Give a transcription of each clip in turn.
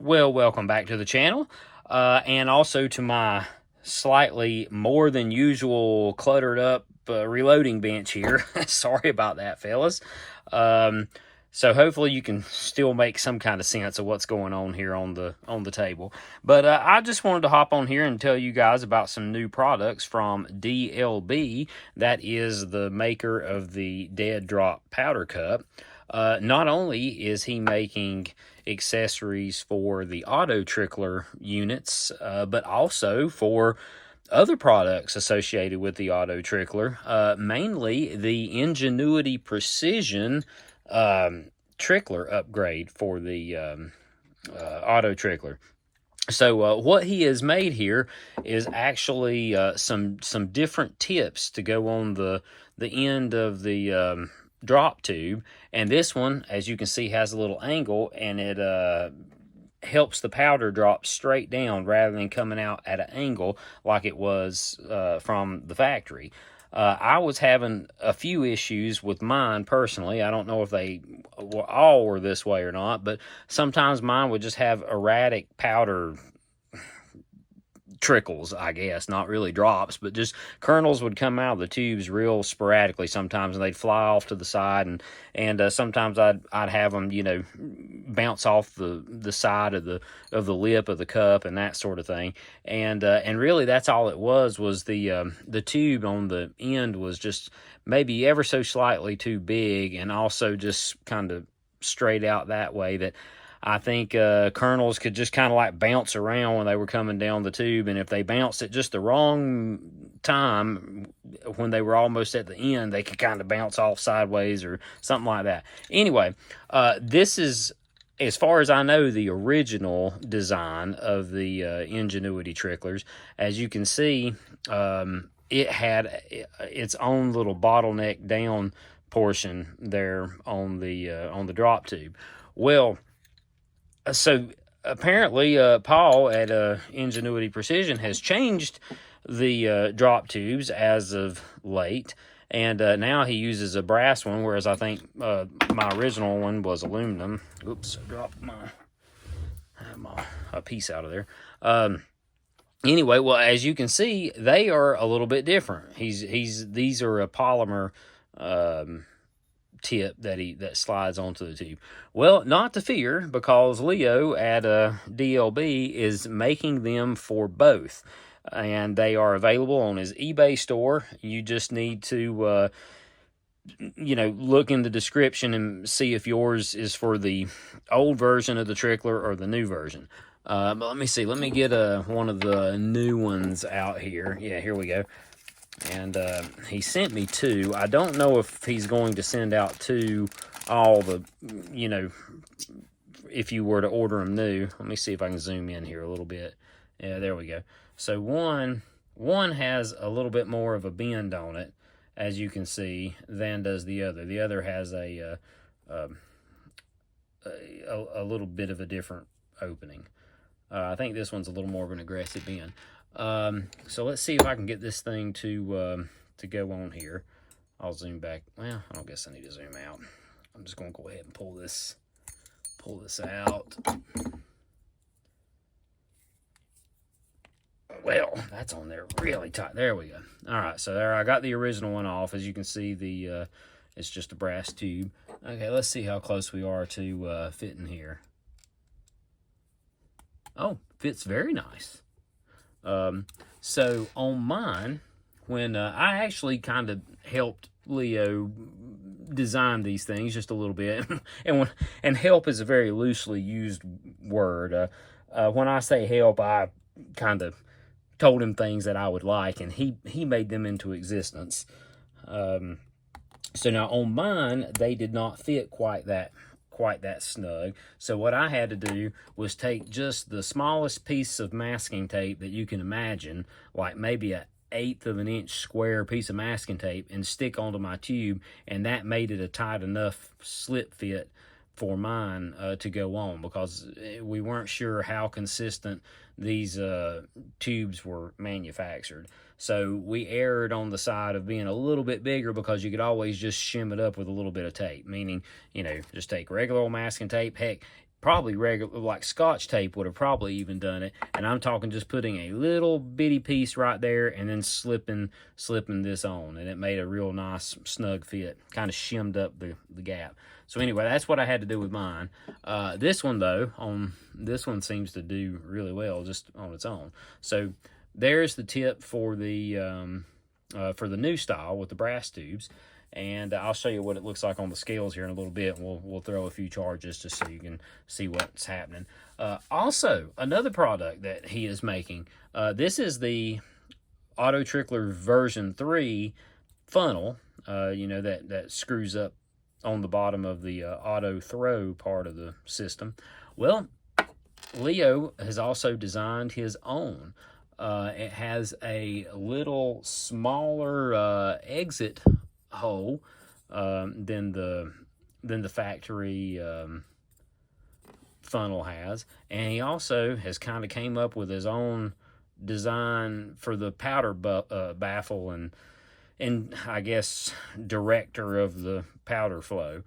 Well, welcome back to the channel, and also to my slightly more than usual cluttered up reloading bench here. Sorry about that, fellas. So hopefully you can still make some kind of sense of what's going on here on the table. But I just wanted to hop on here and tell you guys about some new products from DLB. That is the maker of the Dead Drop Powder Cup. Not only is he making accessories for the AutoTrickler units, but also for other products associated with the AutoTrickler, mainly the Ingenuity Precision Trickler upgrade for the AutoTrickler. So what he has made here is actually some different tips to go on the end of the drop tube, and this one, as you can see, has a little angle, and it helps the powder drop straight down rather than coming out at an angle like it was from the factory. I was having a few issues with mine personally. I don't know if they all were this way or not, but sometimes mine would just have erratic powder trickles, I guess, not really drops, but just kernels would come out of the tubes real sporadically sometimes, and they'd fly off to the side, and sometimes I'd have them, bounce off the side of the lip of the cup and that sort of thing, and really that's all it was the tube on the end was just maybe ever so slightly too big, and also just kind of straight out that way that I think kernels could just kind of like bounce around when they were coming down the tube, and if they bounced at just the wrong time when they were almost at the end, they could kind of bounce off sideways or something like that. Anyway, this is, as far as I know, the original design of the Ingenuity Tricklers. As you can see, it had its own little bottleneck down portion there on the drop tube. Well, so apparently Paul at Ingenuity Precision has changed the drop tubes as of late, and now he uses a brass one, whereas I think my original one was aluminum. Oops, I dropped a piece out of there. Anyway, well, as you can see, they are a little bit different. These are a polymer tip that slides onto the tube. Well, not to fear, because Leo at DLB is making them for both, and they are available on his eBay store. You just need to look in the description and see if yours is for the old version of the Trickler or the new version. But let me see. Let me get one of the new ones out here. Yeah, here we go. And he sent me two. I don't know if he's going to send out all the, if you were to order them new. Let me see if I can zoom in here a little bit. Yeah, there we go. So one has a little bit more of a bend on it, as you can see, than does the other. The other has a little bit of a different opening. I think this one's a little more of an aggressive bend. So let's see if I can get this thing to go on here. I'll zoom back. Well, I don't guess I need to zoom out. I'm just going to go ahead and pull this out. Well, that's on there really tight. There we go. All right, so there I got the original one off. As you can see, it's just a brass tube. Okay, let's see how close we are to fitting here. Oh, fits very nice. So on mine, when I actually kind of helped Leo design these things just a little bit, and help is a very loosely used word. When I say help, I kind of told him things that I would like, and he made them into existence. So now on mine, they did not fit quite that snug. So what I had to do was take just the smallest piece of masking tape that you can imagine, like maybe an 1/8 of an inch square piece of masking tape, and stick onto my tube, and that made it a tight enough slip fit for mine to go on, because we weren't sure how consistent these tubes were manufactured. So we erred on the side of being a little bit bigger, because you could always just shim it up with a little bit of tape, meaning, just take regular old masking tape. Heck, probably regular, like Scotch tape would have probably even done it. And I'm talking just putting a little bitty piece right there and then slipping this on, and it made a real nice snug fit, kind of shimmed up the gap. So anyway, that's what I had to do with mine. This one though, this one seems to do really well just on its own. So there's the tip for the new style with the brass tubes. And I'll show you what it looks like on the scales here in a little bit. And we'll throw a few charges just so you can see what's happening. Also, another product that he is making. This is the AutoTrickler version 3 funnel. You know, that screws up on the bottom of the auto throw part of the system. Well, Leo has also designed his own. It has a little smaller exit hole than the factory funnel has, and he also has kind of came up with his own design for the powder baffle and I guess director of the powder flow.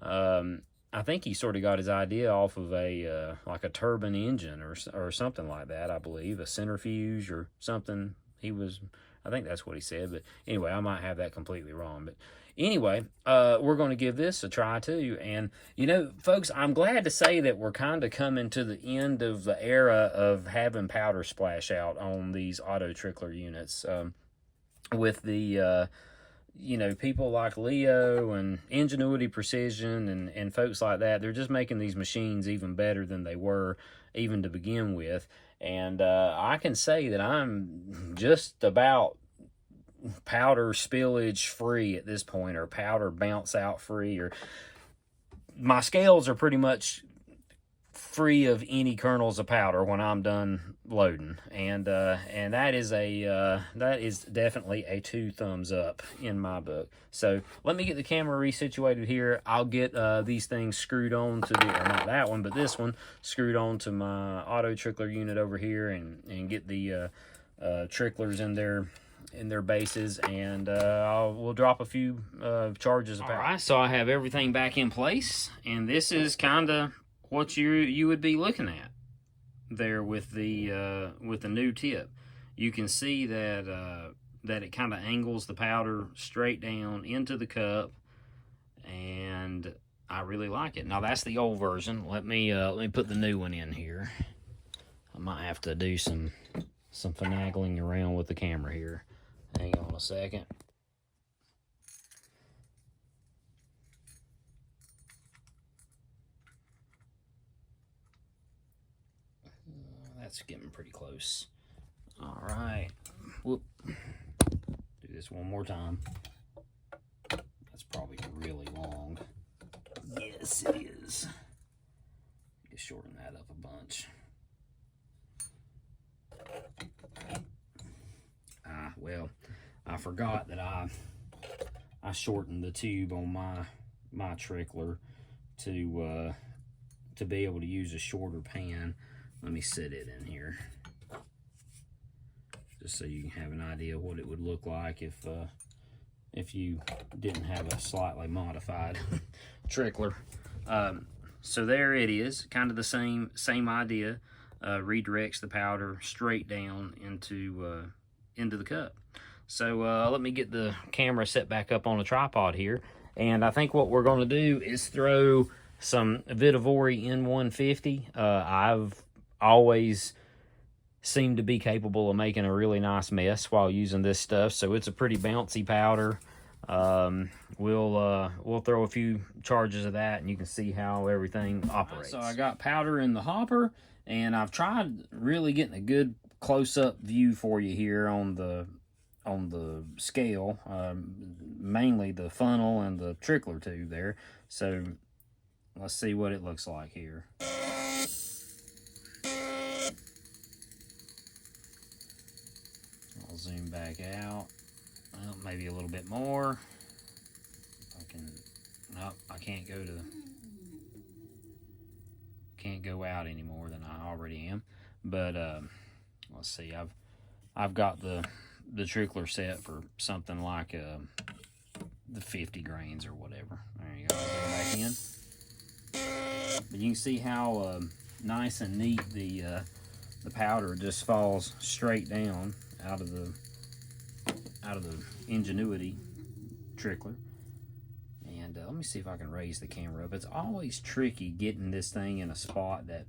I think he sort of got his idea off of a like a turbine engine or something like that. I believe a centrifuge or something. I think that's what he said, but anyway, I might have that completely wrong. But anyway, we're going to give this a try too. And, you know, folks, I'm glad to say that we're kind of coming to the end of the era of having powder splash out on these AutoTrickler units. With the, you know, people like Leo and Ingenuity Precision and folks like that, they're just making these machines even better than they were even to begin with. And I can say that I'm just about powder spillage free at this point, or powder bounce out free, or my scales are pretty much free of any kernels of powder when I'm done loading, and that is definitely a 2 thumbs up in my book. So let me get the camera resituated here. I'll get these things screwed on to the, or not that one, but this one screwed on to my AutoTrickler unit over here, and get the tricklers in their bases, and we'll drop a few charges of power. All right, so I have everything back in place, and this is kind of what you would be looking at there with the new tip. You can see that it kind of angles the powder straight down into the cup, and I really like it. Now that's the old version. Let me put the new one in here. I might have to do some finagling around with the camera here. Hang on a second. That's getting pretty close. All right. Whoop. Do this one more time. That's probably really long. Yes, it is. Just shorten that up a bunch. Well, I forgot that I shortened the tube on my trickler to be able to use a shorter pan. Let me set it in here, just so you can have an idea what it would look like if you didn't have a slightly modified trickler. So there it is, kind of the same idea. Redirects the powder straight down into the cup. So let me get the camera set back up on a tripod here, and I think what we're going to do is throw some Vitivori N150. I've always seemed to be capable of making a really nice mess while using this stuff, so it's a pretty bouncy powder. We'll throw a few charges of that, and you can see how everything operates. So I got powder in the hopper, and I've tried really getting a good close-up view for you here on the scale, mainly the funnel and the trickler tube there. So let's see what it looks like here. I'll zoom back out. Well, maybe a little bit more. Nope, I can't go out any more than I already am. But let's see, I've got the trickler set for something like the 50 grains or whatever. There you go. I'll go back in. But you can see how nice and neat the powder just falls straight down out of the Ingenuity trickler. And let me see if I can raise the camera up. It's always tricky getting this thing in a spot that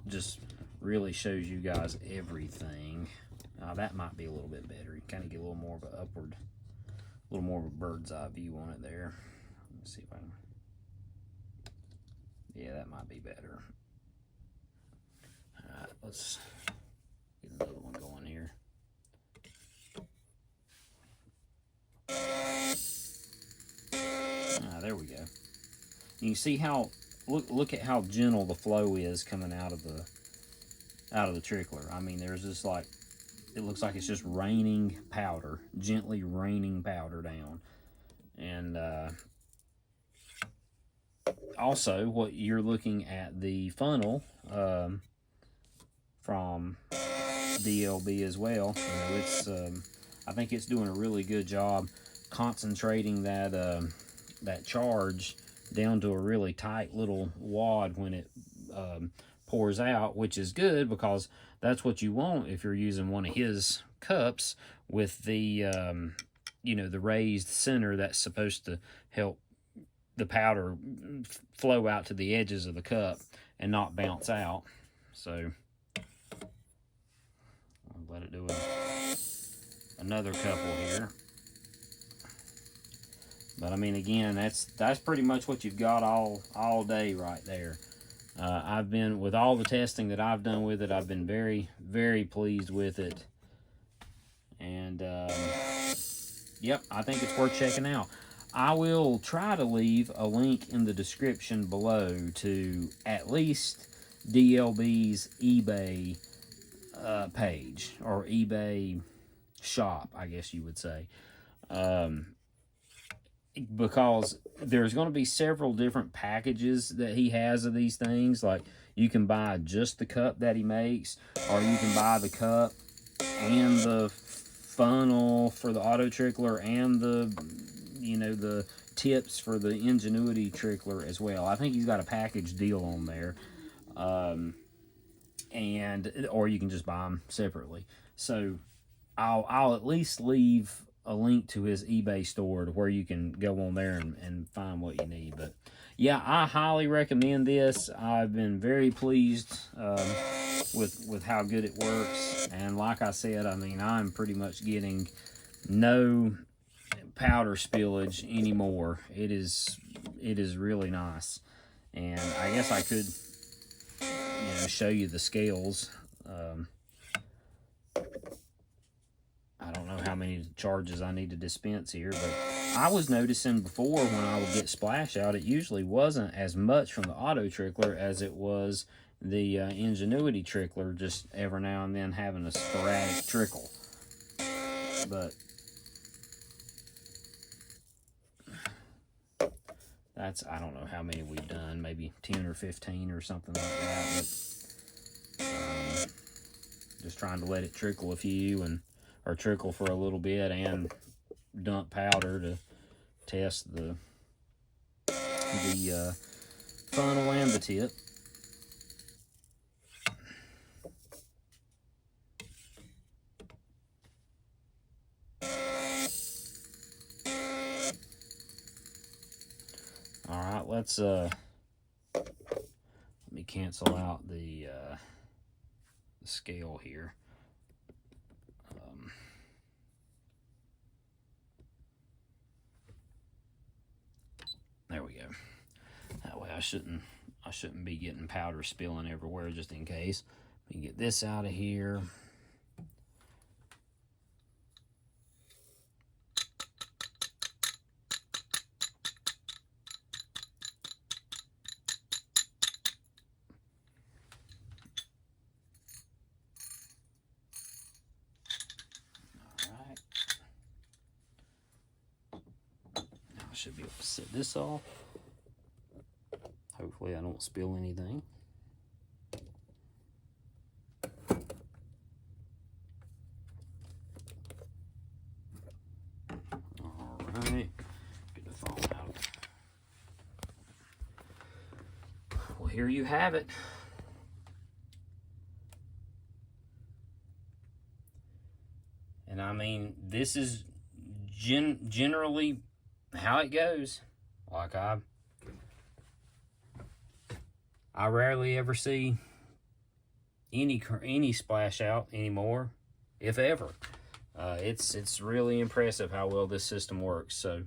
just really shows you guys everything. That might be a little bit better. You kind of get a little more of an upward, a little more of a bird's eye view on it there. Let's see if I can. Yeah, that might be better. All right, let's get another one going here. There we go. You can see how look at how gentle the flow is coming out of the trickler. I mean, there's just like, it looks like it's just raining powder, gently raining powder down. And also, what you're looking at the funnel from DLB as well. You know, it's I think it's doing a really good job concentrating that that charge down to a really tight little wad when it pours out, which is good because that's what you want if you're using one of his cups with the you know, the raised center that's supposed to help the powder flow out to the edges of the cup and not bounce out. So I'll let it do another couple here. But I mean, again, that's pretty much what you've got all day right there. I've been, with all the testing that I've done with it, I've been very, very pleased with it. And yep, I think it's worth checking out. I will try to leave a link in the description below to at least DLB's eBay page, or eBay shop, I guess you would say. Because there's going to be several different packages that he has of these things. Like, you can buy just the cup that he makes, or you can buy the cup and the funnel for the AutoTrickler and the, you know, the tips for the Ingenuity trickler as well. I think he's got a package deal on there. And or you can just buy them separately. So I'll at least leave a link to his eBay store to where you can go on there and find what you need. But yeah, I highly recommend this. I've been very pleased with how good it works. And like I said, I mean, I'm pretty much getting no powder spillage anymore. It is really nice. And I guess I could, you know, show you the scales. I don't know how many charges I need to dispense here, but I was noticing before when I would get splash out, it usually wasn't as much from the AutoTrickler as it was the Ingenuity trickler, just every now and then having a sporadic trickle. But that's, I don't know how many we've done, maybe 10 or 15 or something like that. But just trying to let it trickle a few, or trickle for a little bit, and dump powder to test the funnel and the tip. All right, let's let me cancel out the scale here. There we go. That way I shouldn't be getting powder spilling everywhere, just in case. We can get this out of here. Should be able to set this off. Hopefully I don't spill anything. Alright, get the phone out. here you have it. And I mean, this is generally how it goes. Like I rarely ever see any splash out anymore, if ever. It's really impressive how well this system works. So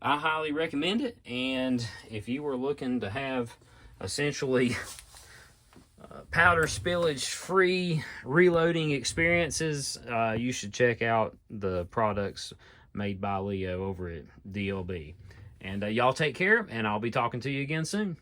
I highly recommend it. And if you were looking to have essentially powder spillage free reloading experiences, you should check out the products made by Leo over at DLB. And y'all take care, and I'll be talking to you again soon.